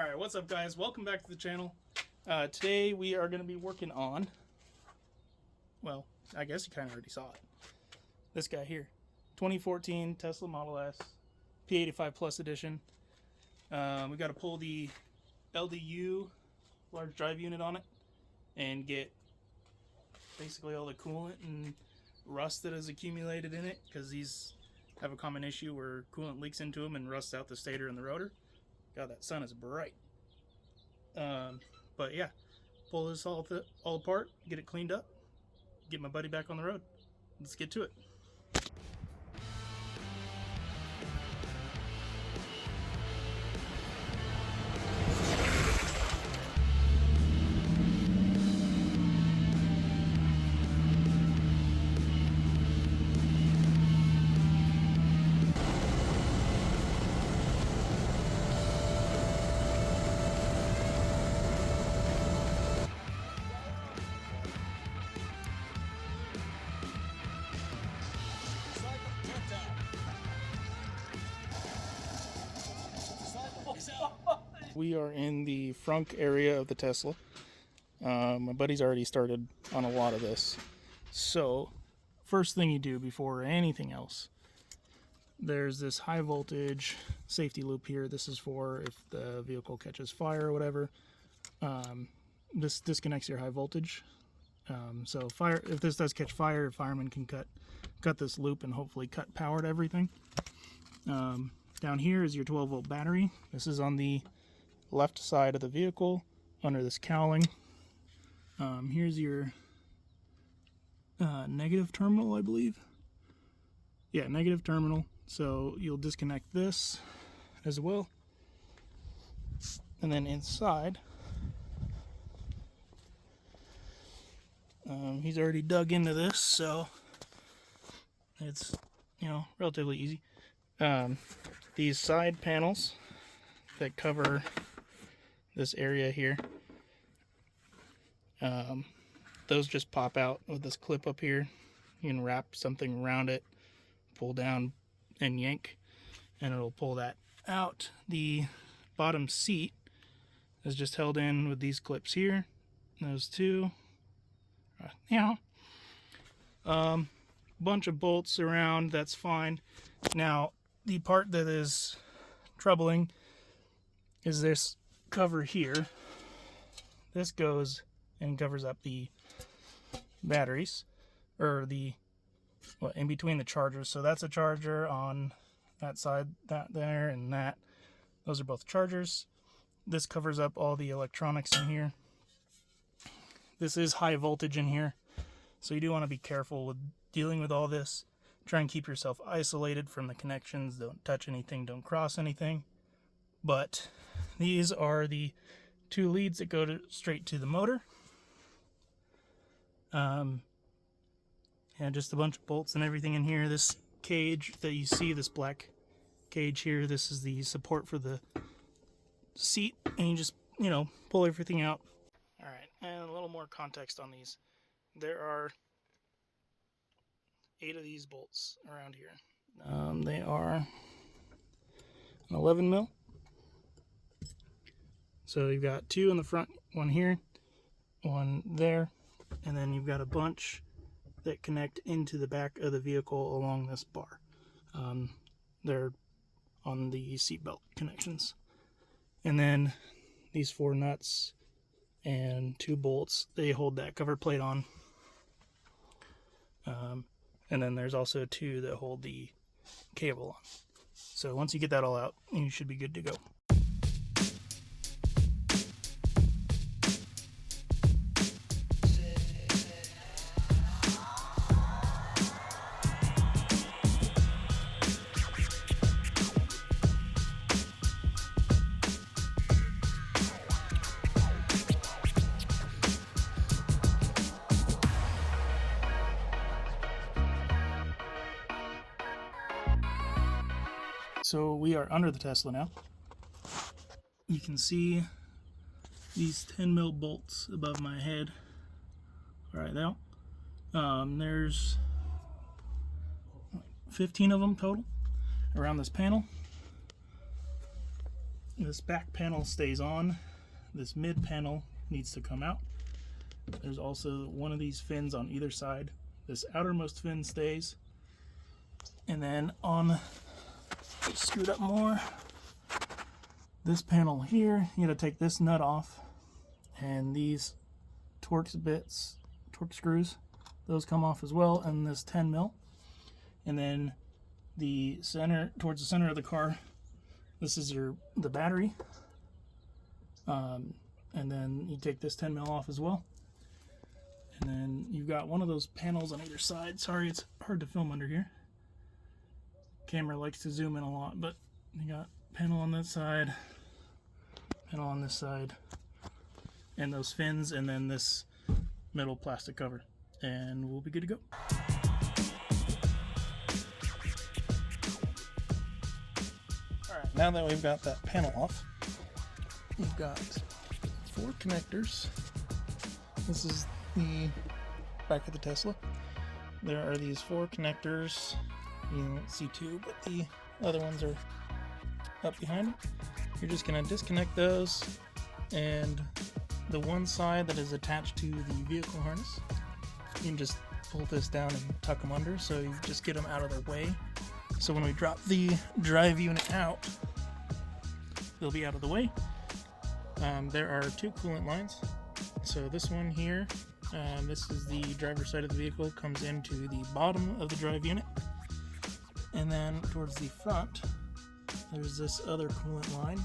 Alright, what's up guys? Welcome back to the channel. Today we are going to be working on, well, I guess you kind of already saw it. This guy here. 2014 Tesla Model S P85 Plus Edition. We got to pull the LDU, large drive unit, on it and get basically all the coolant and rust that has accumulated in it, because these have a common issue where coolant leaks into them and rusts out the stator and the rotor. God, that sun is bright. But yeah, pull this all apart, get it cleaned up, get my buddy back on the road. Let's get to it. We are in the frunk area of the Tesla. My buddy's already started on a lot of this. So, first thing you do before anything else, there's this high voltage safety loop here. This is for if the vehicle catches fire or whatever. This disconnects your high voltage. So if this does catch fire, a fireman can cut this loop and hopefully cut power to everything. Down here is your 12-volt battery. This is on the left side of the vehicle under this cowling. Here's your negative terminal, I believe. Yeah, negative terminal. So you'll disconnect this as well. And then inside, he's already dug into this, so it's, relatively easy. These side panels that cover this area here, those just pop out with this clip up here. You can wrap something around it, pull down and yank, and it'll pull that out. The bottom seat is just held in with these clips here, those two. Bunch of bolts around, that's fine. Now, the part that is troubling is this cover here. This goes and covers up the batteries, or in between the chargers. So that's a charger on that side, that there, and that. Those are both chargers. This covers up all the electronics in here. This is high voltage in here, so you do want to be careful with dealing with all this. Try and keep yourself isolated from the connections. Don't touch anything, don't cross anything. But these are the two leads that go straight to the motor. And just a bunch of bolts and everything in here. This cage that you see, this black cage here, this is the support for the seat. And you just, pull everything out. Alright, and a little more context on these. There are 8 of these bolts around here. They are an 11 mil. So you've got 2 in the front, one here, one there, and then you've got a bunch that connect into the back of the vehicle along this bar. They're on the seatbelt connections. And then these 4 nuts and 2 bolts, they hold that cover plate on. And then there's also 2 that hold the cable on. So once you get that all out, you should be good to go. So we are under the Tesla now. You can see these 10 mil bolts above my head right now. There's 15 of them total around this panel. This back panel stays on. This mid panel needs to come out. There's also one of these fins on either side. This outermost fin stays. And then on, scoot up more, this panel here, you gotta take this nut off, and these torque screws, those come off as well, and this 10 mil. And then towards the center of the car, this is the battery. And then you take this 10 mil off as well. And then you've got one of those panels on either side. Sorry, it's hard to film under here. Camera likes to zoom in a lot, but you got panel on that side, panel on this side, and those fins, and then this metal plastic cover, and we'll be good to go. Alright, now that we've got that panel off, we've got 4 connectors. This is the back of the Tesla. There are these 4 connectors. You don't see 2, but the other ones are up behind them. You're just going to disconnect those, and the one side that is attached to the vehicle harness, you can just pull this down and tuck them under, so you just get them out of the way. So when we drop the drive unit out, they'll be out of the way. There are 2 coolant lines. So this one here, this is the driver's side of the vehicle, comes into the bottom of the drive unit. And then towards the front, there's this other coolant line,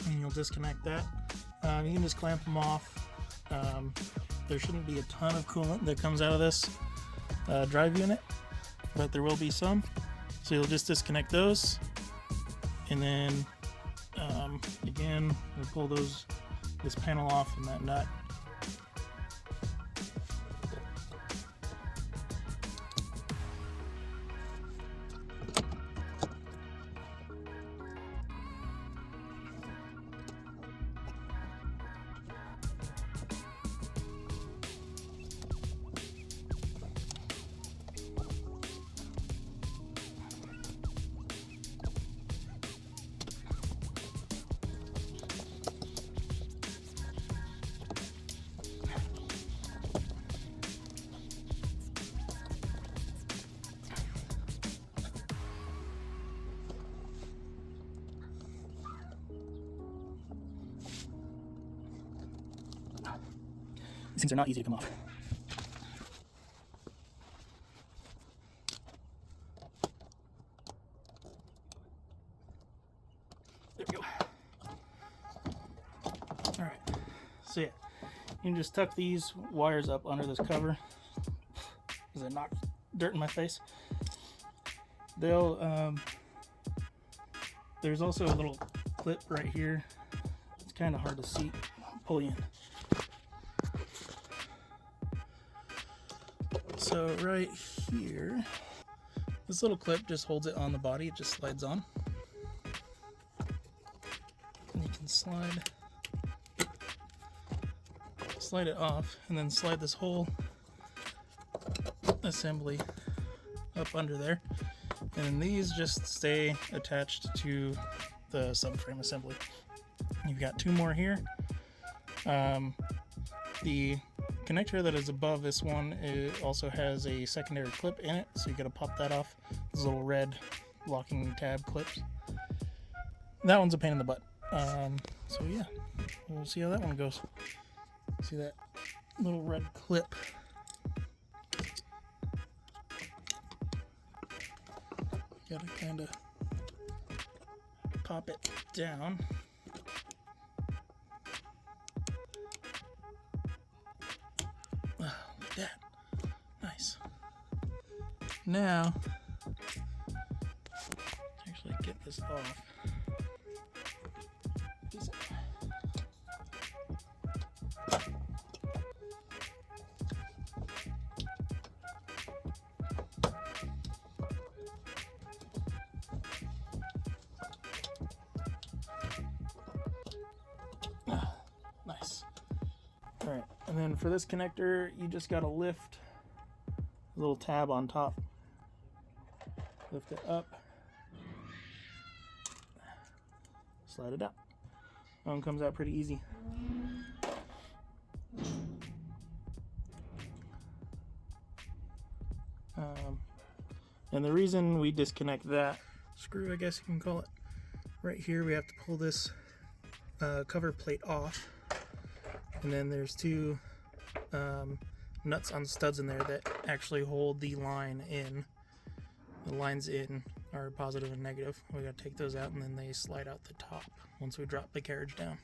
and you'll disconnect that. You can just clamp them off. There shouldn't be a ton of coolant that comes out of this drive unit, but there will be some. So you'll just disconnect those, and then again, we'll pull this panel off and that nut. These things are not easy to come off. There we go. Alright, so yeah, you can just tuck these wires up under this cover. Because it knocked dirt in my face. There's also a little clip right here. It's kind of hard to see. I'll pull you in. So right here, this little clip just holds it on the body. It just slides on. And you can slide it off, and then slide this whole assembly up under there. And these just stay attached to the subframe assembly. You've got 2 more here. The connector that is above this one, it also has a secondary clip in it, so you gotta pop that off. These little red locking tab clips. That one's a pain in the butt. So yeah, we'll see how that one goes. See that little red clip? You gotta kind of pop it down. Like that. Nice. Now, actually get this off. Nice. Alright, and then for this connector, you just gotta lift the little tab on top. Lift it up. slide it out. That one comes out pretty easy. And the reason we disconnect that screw, I guess you can call it, right here, we have to pull this cover plate off, and then there's two nuts on studs in there that actually hold the line in. The lines in are positive and negative. We gotta take those out, and then they slide out the top once we drop the carriage down.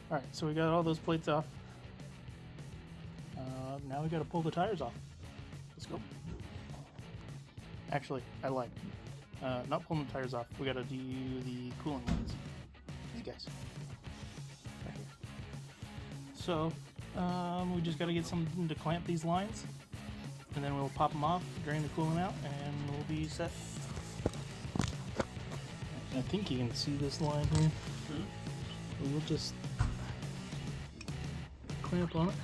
Alright, so we got all those plates off. Now we got to pull the tires off. Let's go. Actually, I lied. Not pulling the tires off. We got to do the cooling lines. These guys. Right here. So, we just got to get something to clamp these lines. And then we'll pop them off, drain the coolant out, and we'll be set. I think you can see this line here. We'll just clamp on it.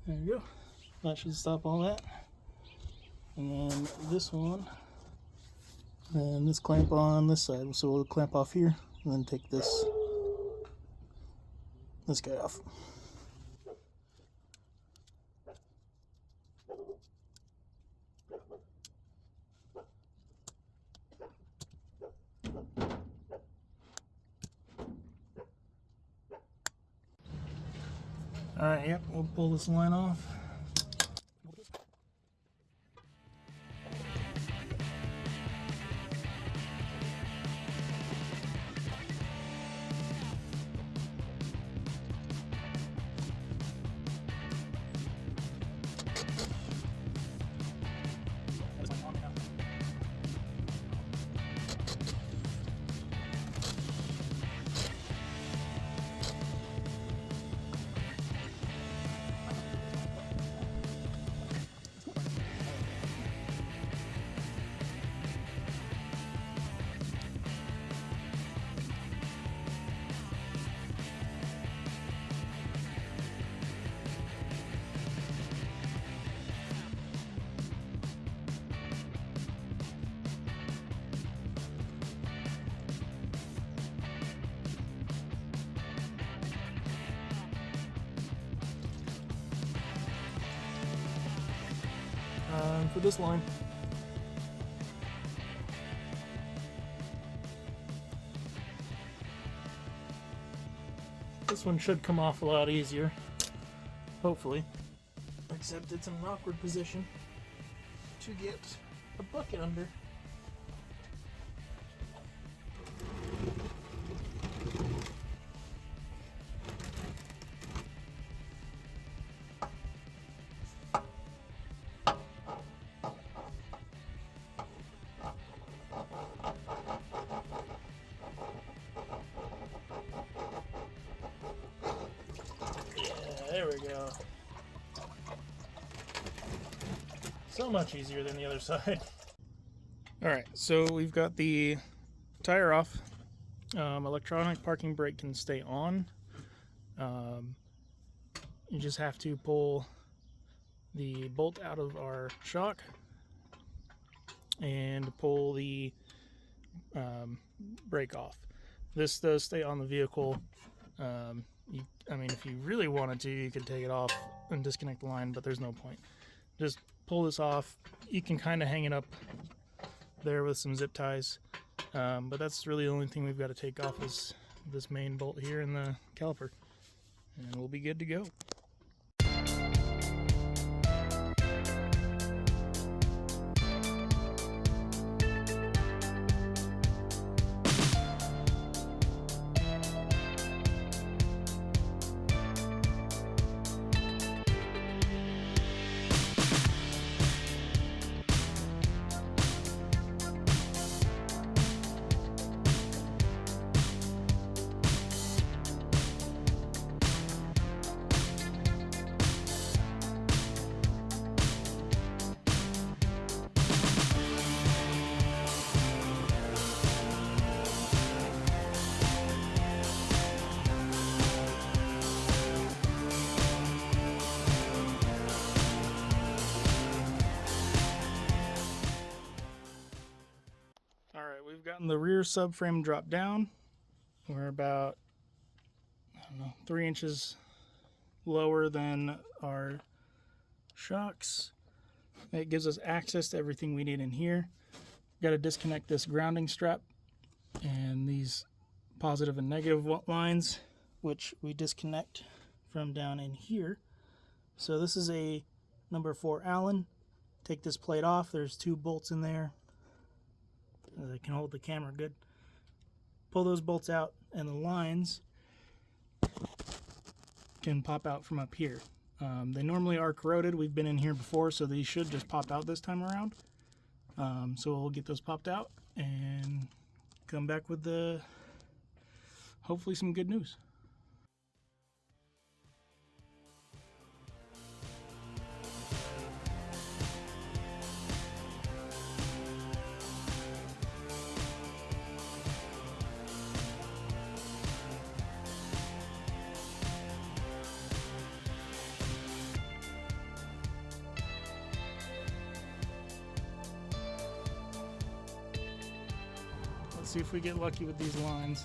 There you go. That should stop all that. And then this one, and this clamp on this side. So we'll clamp off here, and then take this guy off. Alright, yep, we'll pull this line off. For this line, this one should come off a lot easier, hopefully, except it's in an awkward position to get a bucket under. There we go. So much easier than the other side. Alright, so we've got the tire off. Electronic parking brake can stay on. You just have to pull the bolt out of our shock and pull the brake off. This does stay on the vehicle. I mean, if you really wanted to, you could take it off and disconnect the line, but there's no point. Just pull this off. You can kind of hang it up there with some zip ties, but that's really the only thing we've got to take off is this main bolt here and the caliper, and we'll be good to go. The rear subframe dropped down. We're about, I don't know, 3 inches lower than our shocks. It gives us access to everything we need in here. Got to disconnect this grounding strap and these positive and negative lines, which we disconnect from down in here. So this is a number 4 Allen. Take this plate off. There's 2 bolts in there that can hold the camera good. Pull those bolts out and the lines can pop out from up here. They normally are corroded. We've been in here before, so these should just pop out this time around. So we'll get those popped out and come back with hopefully some good news. Let's see if we get lucky with these lines.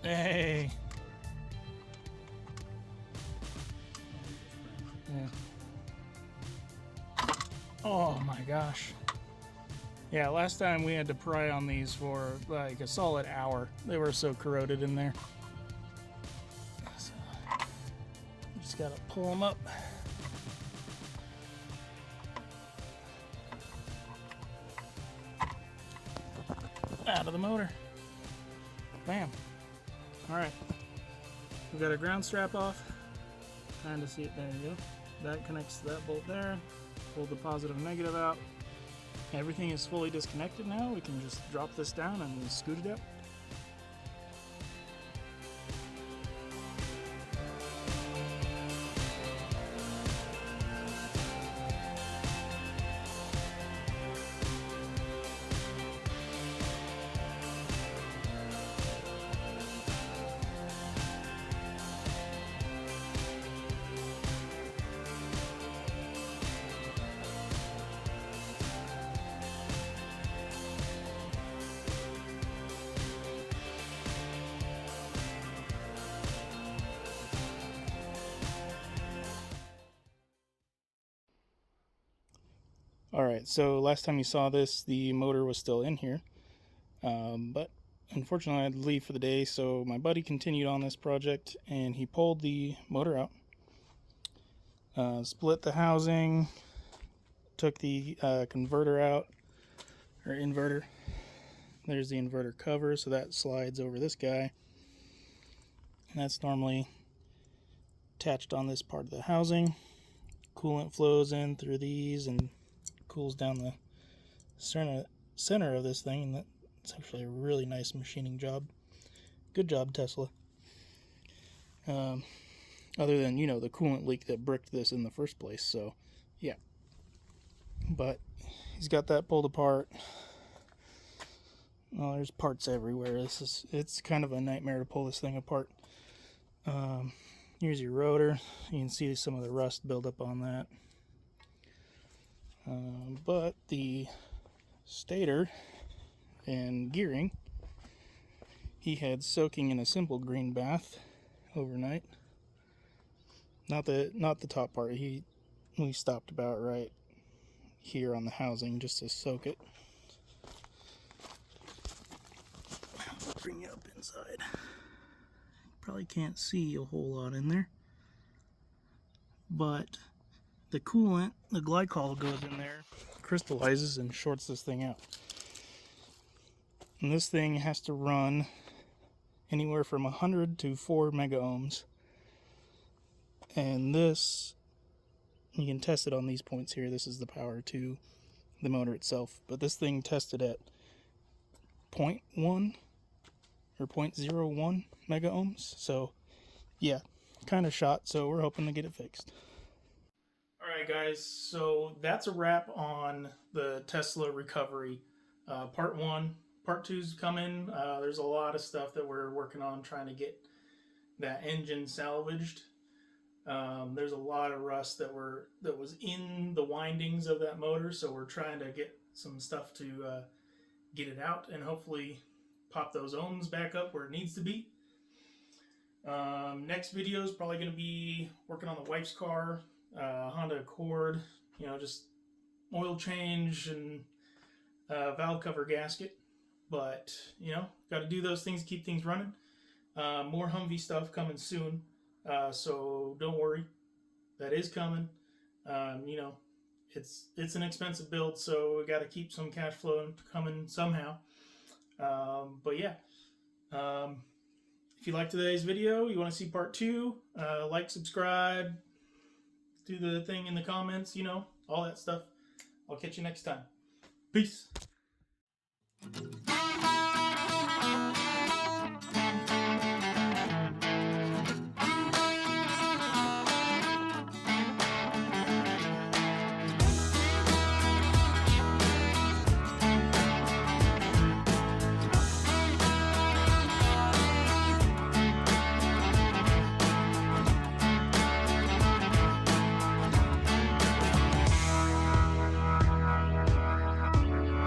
Hey! Yeah. Oh my gosh. Yeah, last time we had to pry on these for like a solid hour. They were so corroded in there. So, just gotta pull them up. Out of the motor. Bam. Alright. We've got our ground strap off. Kind of see it. There you go. That connects to that bolt there. Pull the positive and negative out. Everything is fully disconnected now. We can just drop this down and scoot it out. Alright, so last time you saw this, the motor was still in here. But unfortunately I had to leave for the day, so my buddy continued on this project and he pulled the motor out. Split the housing, took the converter out, or inverter. There's the inverter cover, so that slides over this guy. And that's normally attached on this part of the housing. Coolant flows in through these and cools down the center of this thing, and that's actually a really nice machining job. Good job, Tesla. Other than, you know, the coolant leak that bricked this in the first place, so yeah. But he's got that pulled apart. Well, there's parts everywhere. It's kind of a nightmare to pull this thing apart. Here's your rotor. You can see some of the rust build up on that. But the stator and gearing, he had soaking in a simple green bath overnight. Not the top part. We stopped about right here on the housing just to soak it. Bring you up inside. Probably can't see a whole lot in there, but the coolant, the glycol goes in there, crystallizes and shorts this thing out. And this thing has to run anywhere from 100 to 4 mega ohms. And this, you can test it on these points here. This is the power to the motor itself. But this thing tested at 0.1 or 0.01 mega ohms. So yeah, kind of shot. So we're hoping to get it fixed. Alright guys, so that's a wrap on the Tesla recovery. Part 1. Part 2's coming. There's a lot of stuff that we're working on trying to get that engine salvaged. There's a lot of rust that was in the windings of that motor, so we're trying to get some stuff to get it out and hopefully pop those ohms back up where it needs to be. Next video is probably going to be working on the wife's car, Honda Accord, just oil change and valve cover gasket. But, got to do those things, keep things running. More Humvee stuff coming soon. So don't worry, that is coming. It's an expensive build, so we got to keep some cash flow coming somehow. But yeah, if you liked today's video, you want to see part 2, like, subscribe, do the thing in the comments, all that stuff. I'll catch you next time. Peace.